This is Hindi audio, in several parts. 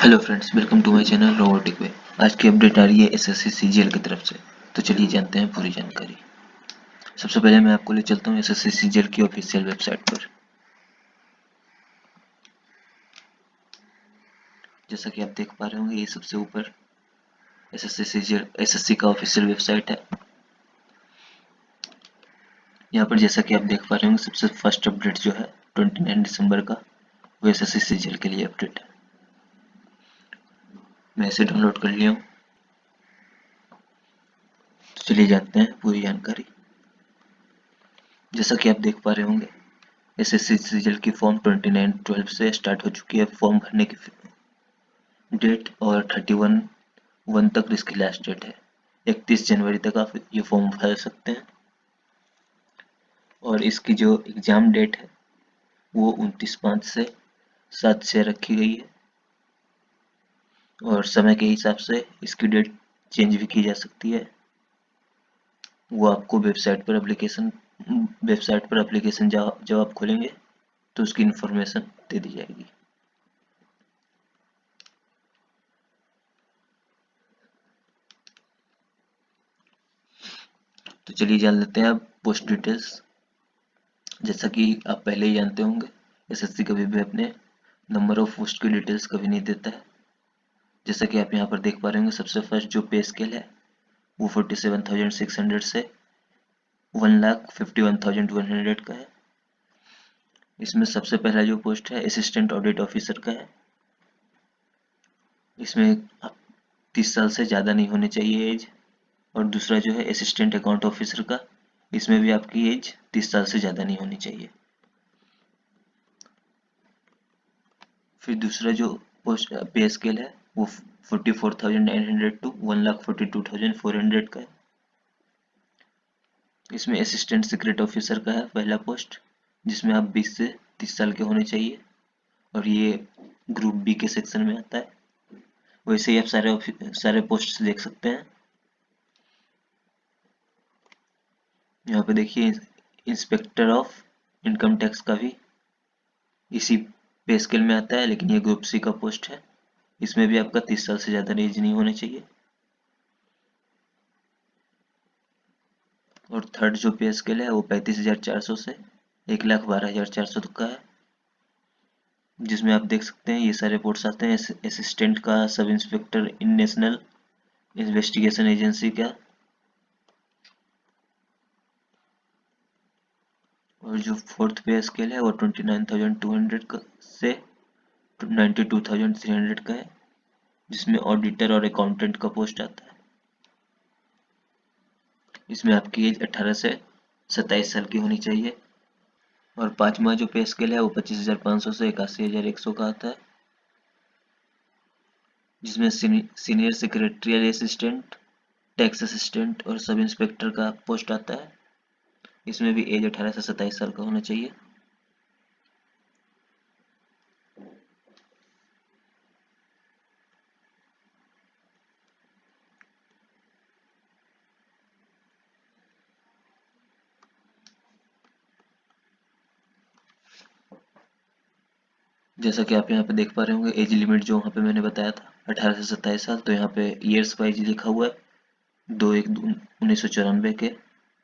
Hello friends, welcome to my channel robotic way. आज की अपडेट आ रही है एसएससी सीजीएल की तरफ से। तो चलिए जानते हैं पूरी जानकारी। सबसे पहले मैं आपको ले चलता हूँ एसएससी सीजीएल की ऑफिशियल वेबसाइट पर। जैसा कि आप देख पा रहे होंगे, ये सबसे ऊपर एसएससी सीजीएल एसएससी का ऑफिशियल वेबसाइट है। यहाँ पर जैसा कि आप देख पा रहे होंगे, सबसे फर्स्ट अपडेट जो है 29 दिसंबर का, वो एसएससी सीजीएल के लिए अपडेट है। मैं इसे डाउनलोड कर लिया हूँ। तो चलिए जानते हैं पूरी जानकारी। जैसा कि आप देख पा रहे होंगे, एसएससी सीजीएल की फॉर्म 29/12 से स्टार्ट हो चुकी है फॉर्म भरने की डेट, और 31/1 तक इसकी लास्ट डेट है। 31 जनवरी तक आप ये फॉर्म भर सकते हैं। और इसकी जो एग्ज़ाम डेट है वो 29/5 से 7/6 रखी गई है। और समय के हिसाब से इसकी डेट चेंज भी की जा सकती है। वो आपको वेबसाइट पर एप्लीकेशन जब आप खोलेंगे तो उसकी इन्फॉर्मेशन दे दी जाएगी। तो चलिए जान लेते हैं अब पोस्ट डिटेल्स। जैसा कि आप पहले ही जानते होंगे, एसएससी कभी भी अपने नंबर ऑफ पोस्ट की डिटेल्स कभी नहीं देता है। जैसा कि आप यहाँ पर देख पा रहे होंगे, सबसे फर्स्ट जो पे स्केल है वो 47,600 से 1,51,100 का है। इसमें सबसे पहला जो पोस्ट है असिस्टेंट ऑडिट ऑफिसर का है। इसमें 30 साल से ज़्यादा नहीं होनी चाहिए एज। और दूसरा जो है असिस्टेंट अकाउंट ऑफिसर का, इसमें भी आपकी एज 30 साल से ज़्यादा नहीं होनी चाहिए। फिर दूसरा जो पोस्ट पे स्केल है वो 44,900 टू 1,42,400 का है। इसमें असिस्टेंट सीक्रेट ऑफिसर का है पहला पोस्ट, जिसमें आप 20 से 30 साल के होने चाहिए, और ये ग्रुप बी के सेक्शन में आता है। वैसे ही आप सारे पोस्ट देख सकते हैं। यहाँ पे देखिए, इंस्पेक्टर ऑफ इनकम टैक्स का भी इसी पे स्केल में आता है, लेकिन ये ग्रुप सी का पोस्ट है। इसमें भी आपका 30 साल से ज़्यादा एज नहीं होनी चाहिए। और थर्ड जो पे स्केल है वो 35,400 से 1,12,400 तक का है, जिसमें आप देख सकते हैं ये सारे पोस्ट आते हैं। असिस्टेंट का, सब इंस्पेक्टर इन नेशनल इन्वेस्टिगेशन एजेंसी का, और जो फोर्थ पे स्केल है वो 29,200 से 92,300 का है, जिसमें ऑडिटर और अकाउंटेंट का पोस्ट आता है। इसमें आपकी एज 18 से 27 साल की होनी चाहिए। और पांचवा जो पे स्केल है वो 25,500 से 81,100 का आता है, जिसमें senior secretarial assistant, tax assistant और सब इंस्पेक्टर का पोस्ट आता है। इसमें भी एज 18 से 27 साल का होना चाहिए। जैसा कि आप यहाँ पे देख पा रहे होंगे, एज लिमिट जो वहाँ पे मैंने बताया था 18 से 27 साल, तो यहाँ पे ईयर्स वाइज लिखा हुआ है। 2/1/1994 के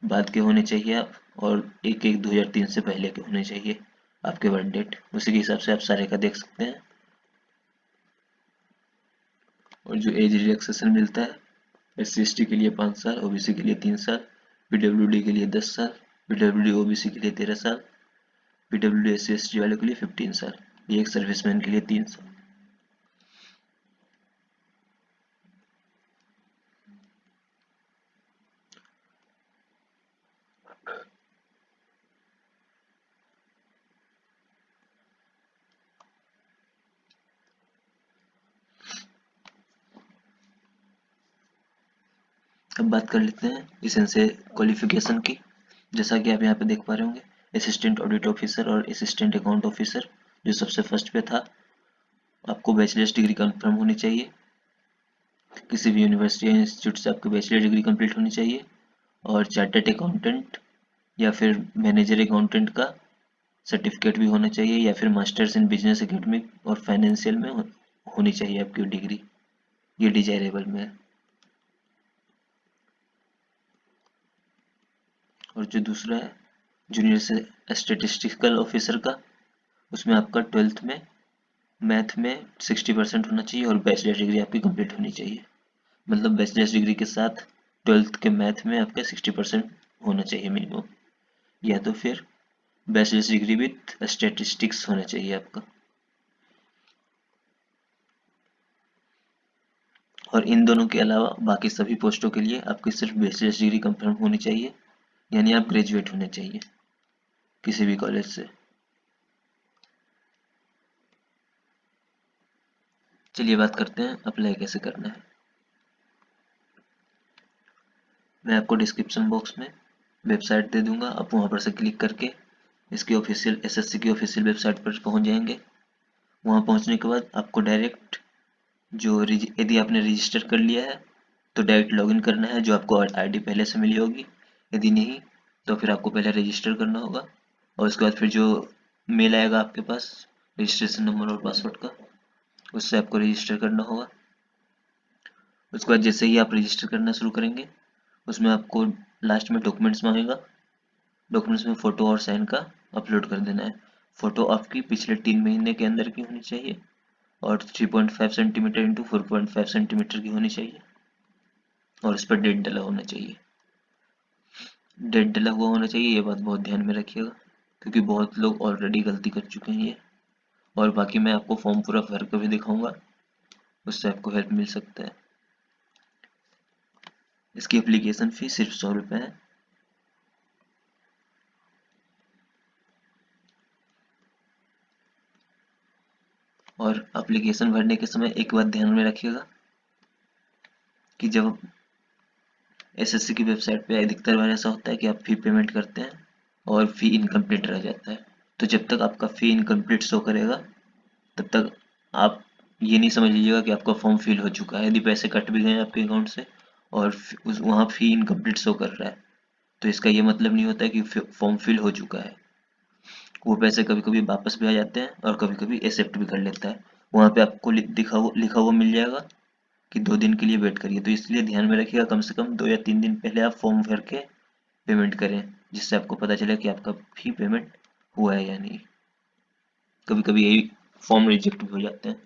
बाद के होने चाहिए आप, और 1/1/2003 से पहले के होने चाहिए आपके बर्थ डेट। उसी के हिसाब से आप सारे का देख सकते हैं। और जो एज रिलैक्सेशन मिलता है, SC/ST के लिए 5 साल, OBC के लिए 3 साल, PWD के लिए 10 साल, PWD OBC के लिए 13 साल, PWD SC/ST वाले के लिए 15 साल, ये एक सर्विसमैन के लिए 3 साल। अब बात कर लेते हैं इसेंशियल क्वालिफिकेशन की। जैसा कि आप यहाँ पे देख पा रहे होंगे, असिस्टेंट ऑडिट ऑफिसर और असिस्टेंट अकाउंट ऑफिसर जो सबसे फर्स्ट पे था, आपको बैचलर्स डिग्री कंफर्म होनी चाहिए। किसी भी यूनिवर्सिटी या इंस्टीट्यूट से आपकी बैचलर डिग्री कंप्लीट होनी चाहिए। और चार्टर्ड अकाउंटेंट या फिर मैनेजर अकाउंटेंट का सर्टिफिकेट भी होना चाहिए, या फिर मास्टर्स इन बिजनेस एकेडमिक और फाइनेंशियल में होनी चाहिए आपकी डिग्री, ये डिजायरेबल में है। और जो दूसरा है जूनियर स्टेटिस्टिकल ऑफिसर का, उसमें आपका 12th में मैथ में 60% होना चाहिए और बैचलर डिग्री आपकी कंप्लीट होनी चाहिए। मतलब बैचलर डिग्री के साथ 12th के मैथ में आपका 60% होना चाहिए मिनिमम, या तो फिर बैचलर डिग्री विथ स्टैटिस्टिक्स होना चाहिए आपका। और इन दोनों के अलावा बाकी सभी पोस्टों के लिए आपकी सिर्फ बैचलर डिग्री कंफर्म होनी चाहिए, यानी आप ग्रेजुएट होने चाहिए किसी भी कॉलेज से। चलिए बात करते हैं अप्लाई कैसे करना है। मैं आपको डिस्क्रिप्शन बॉक्स में वेबसाइट दे दूंगा, आप वहां पर से क्लिक करके इसकी ऑफिशियल एसएससी की ऑफिशियल वेबसाइट पर पहुंच जाएंगे। वहां पहुंचने के बाद आपको डायरेक्ट यदि आपने रजिस्टर कर लिया है तो डायरेक्ट लॉगिन करना है, जो आपको आईडी पहले से मिली होगी। यदि नहीं तो फिर आपको पहले रजिस्टर करना होगा, और उसके बाद फिर जो मेल आएगा आपके पास रजिस्ट्रेशन नंबर और पासवर्ड का, उससे आपको रजिस्टर करना होगा। उसके बाद जैसे ही आप रजिस्टर करना शुरू करेंगे, उसमें आपको लास्ट में डॉक्यूमेंट्स मांगेगा। डॉक्यूमेंट्स में फ़ोटो और साइन का अपलोड कर देना है। फ़ोटो आपकी पिछले 3 महीने के अंदर की होनी चाहिए और 3.5 सेंटीमीटर इंटू 4.5 सेंटीमीटर की होनी चाहिए, और उस पर डेट डला होना चाहिए। डेट डला हुआ होना चाहिए, ये बात बहुत ध्यान में रखिएगा, क्योंकि बहुत लोग ऑलरेडी गलती कर चुके हैं ये। और बाकी मैं आपको फॉर्म पूरा भर कर भी दिखाऊंगा, उससे आपको हेल्प मिल सकता है। इसकी एप्लीकेशन फीस सिर्फ 100 रुपये है। और एप्लीकेशन भरने के समय एक बात ध्यान में रखिएगा कि जब एसएससी की वेबसाइट पे अधिकतर बार ऐसा होता है कि आप फी पेमेंट करते हैं और फी इनकम्प्लीट रह जाता है। तो जब तक आपका फी इनकम्प्लीट शो करेगा तब तक आप ये नहीं समझ लीजिएगा कि आपका फॉर्म फिल हो चुका है। यदि पैसे कट भी गए आपके अकाउंट से और वहाँ फी इनकम्प्लीट शो कर रहा है, तो इसका ये मतलब नहीं होता है कि फॉर्म फिल हो चुका है। वो पैसे कभी कभी वापस भी आ जाते हैं और कभी कभी एक्सेप्ट भी कर लेता है। वहाँ पे आपको लिखा हुआ मिल जाएगा कि 2 दिन के लिए वेट करिए। तो इसलिए ध्यान में रखिएगा, कम से कम 2 या 3 दिन पहले आप फॉर्म भर के पेमेंट करें, जिससे आपको पता चले कि आपका फी पेमेंट हुआ है या नहीं। कभी कभी यही फॉर्म रिजेक्ट भी हो जाते हैं।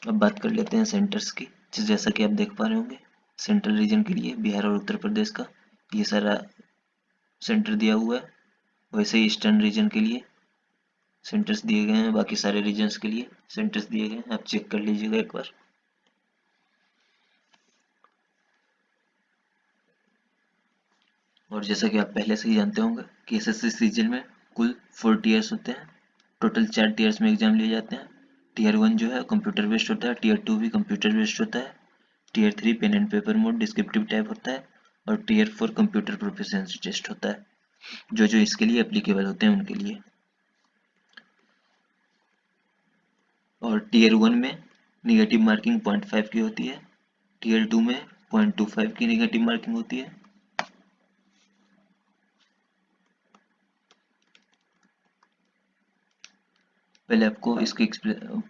अब बात कर लेते हैं सेंटर्स की। जैसा कि आप देख पा रहे होंगे, सेंट्रल रीजन के लिए बिहार और उत्तर प्रदेश का ये सारा सेंटर दिया हुआ है। वैसे ही ईस्टर्न रीजन के लिए सेंटर्स दिए गए हैं, बाकी सारे रीजन्स के लिए सेंटर्स दिए गए हैं, आप चेक कर लीजिएगा एक बार। और जैसा कि आप पहले से ही जानते होंगे कि एसएससी रीजन में कुल 4 टीयर्स होते हैं। टोटल 4 टीयर्स में एग्जाम लिए जाते हैं। टीयर 1 जो है कंप्यूटर बेस्ड होता है, टीयर 2 भी कंप्यूटर बेस्ड होता है, tier 3 pen and paper mode descriptive type होता है, और टीयर 4 कंप्यूटर प्रोफिशिएंसी टेस्ट होता है, जो जो इसके लिए एप्लीकेबल होते हैं उनके लिए। और टीयर 1 में निगेटिव मार्किंग 0.5 की होती है, टीयर 2 में 0.25 की निगेटिव मार्किंग होती है। पहले आपको इसकी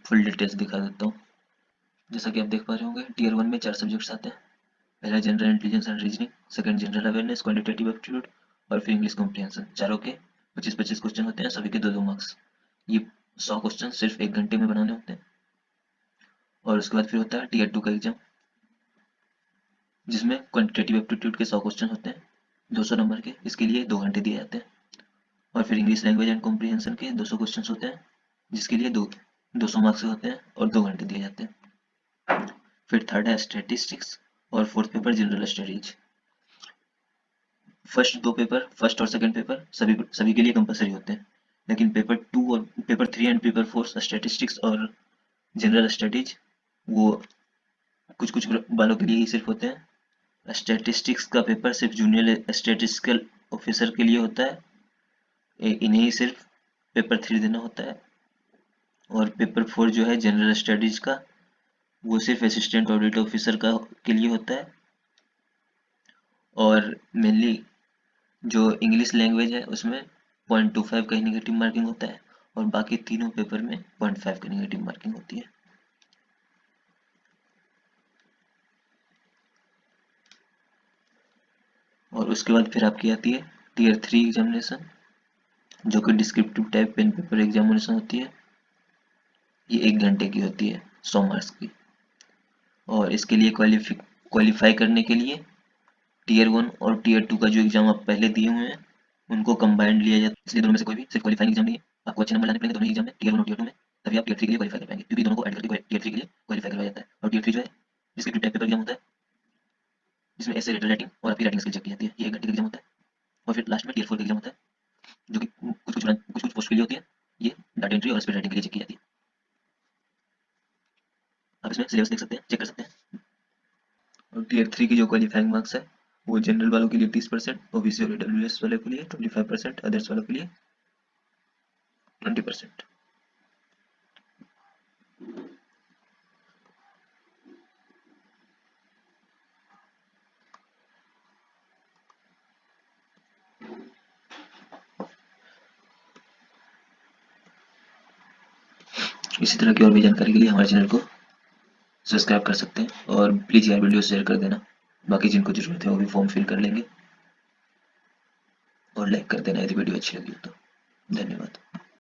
फुल डिटेल्स दिखा देता हूँ। जैसा कि आप देख पा रहे होंगे, टीयर 1 में 4 सब्जेक्ट्स आते हैं। पहला general intelligence and reasoning, second general awareness, qualitative aptitude, और फिर इंग्लिश कॉम्प्रिहेंशन। चारों के 25-25 क्वेश्चन होते हैं, सभी के 2-2 मार्क्स। ये 100 क्वेश्चन सिर्फ 1 घंटे में बनाने होते हैं। और उसके बाद फिर होता है टीयर 2 का एग्जाम, जिसमें क्वांटिटेटिव एप्टीट्यूड के 100 क्वेश्चन होते हैं 200 नंबर के। इसके लिए 2 घंटे दिए जाते हैं। और फिर इंग्लिश लैंग्वेज एंड कॉम्प्रिहेंशन के 200 क्वेश्चन होते हैं, जिसके लिए 200 मार्क्स होते हैं और 2 घंटे दिए जाते हैं। फिर थर्ड है स्टैटिस्टिक्स और fourth paper general studies. First और सेकंड पेपर सभी के लिए कंपलसरी होते हैं, लेकिन पेपर 2 और पेपर 3 एंड पेपर 4 स्टैटिस्टिक्स और जनरल स्टडीज वो कुछ कुछ वालों के लिए ही सिर्फ होते हैं। स्टैटिस्टिक्स का पेपर सिर्फ जूनियर स्टैटिस्टिकल ऑफिसर के लिए होता है, इन्हें ही सिर्फ पेपर 3 देना होता है। और पेपर 4 जो है जनरल स्टडीज का, वो सिर्फ असिस्टेंट ऑडिट ऑफिसर का के लिए होता है। और मेनली जो इंग्लिश लैंग्वेज है उसमें 0.25 का ही नेगेटिव मार्किंग होता है और बाकी तीनों पेपर में 0.5 का नेगेटिव मार्किंग होती है। और उसके बाद फिर आपकी आती है टीयर 3 एग्जामिनेशन, जो कि descriptive type pen paper examination होती है। ये 1 घंटे की होती है, 100 मार्क्स की। और इसके लिए क्वालिफाई करने के लिए टीयर 1 और टीयर 2 का जो एग्जाम आप पहले दिए हुए हैं उनको कंबाइंड लिया जाता है। इसलिए दोनों में से कोई भी सिर्फ क्वालिफाइंग एग्जाम नहीं है, आपको अच्छे नंबर लाने पड़ेंगे दोनों ही एग्जाम में, टीयर 1 और टीयर 2 में, तभी आप टीयर 3 के लिए क्वालिफाई कर पाएंगे, क्योंकि दोनों को ऐड करके टीयर 3 के लिए क्वालिफाई करवाया जाता है। और टीयर 3 जो है डिस्क्रिप्टिव टाइप पेपर एग्जाम होता है, जिसमें ऐसे रिटन राइटिंग और आपकी राइटिंग स्किल चेक की जाती है। ये 1 घंटे का एग्जाम होता है। और फिर लास्ट में टीयर 4 का एग्जाम होता है, जो कि कुछ पोस्ट के लिए होती है। ये डाटा एंट्री और स्पीड राइटिंग के लिए चेक की जाती है। आप इसमें सिलेबस देख सकते हैं, चेक कर सकते हैं। और टीयर 3 की जो क्वालिफाइंग मार्क्स है वो जनरल वालों के लिए 30%, ओबीसी और ईडब्ल्यूएस वालों के लिए 25%, अदर्स वालों के लिए 20%। इसी तरह की और भी जानकारी के लिए हमारे चैनल को सब्सक्राइब कर सकते हैं और प्लीज़ यार वीडियो शेयर कर देना। बाकी जिनको ज़रूरत है वो भी फॉर्म फिल कर लेंगे और लाइक कर देना यदि वीडियो अच्छी लगी हो तो। धन्यवाद।